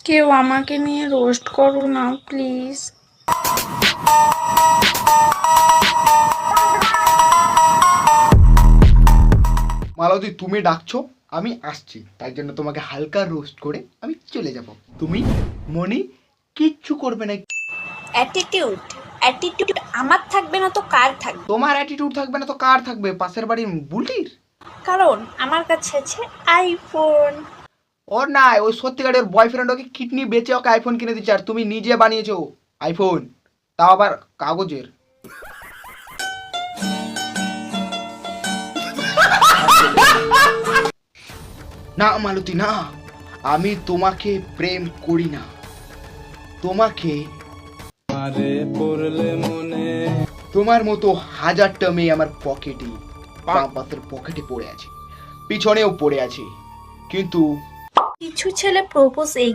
কেউ আমাকে নিয়ে রোস্ট করো না প্লিজ। মালতী, তুমি ডাকছো, আমি আসছি, তাই জন্য তোমাকে হালকা রোস্ট করে আমি চলে যাব। তুমি মনি কিচ্ছু করবে না। অ্যাটিটিউড অ্যাটিটিউড আমার থাকবে না তো কার থাকবে? তোমার অ্যাটিটিউড থাকবে না তো কার থাকবে? পাশের বাড়ির বুলটির। কারণ আমার কাছে আছে আইফোন। ওর নাই, ওই সত্যিকারের বয়ফ্রেন্ড ওকে কিডনি বেচে ওকে আইফোন কিনে দিচ্ছে, আর তুমি নিজে বানিয়েছো আইফোন, তাও আবার কাগজের। না মালতী না, আমি তোমাকে প্রেম করি না। তোমাকে তোমার মতো হাজারটা মেয়ে আমার পকেটে, বাম পাশের পকেটে পড়ে আছে, পিছনেও পড়ে আছে, কিন্তু কিছু ছেলে প্রপোজ এই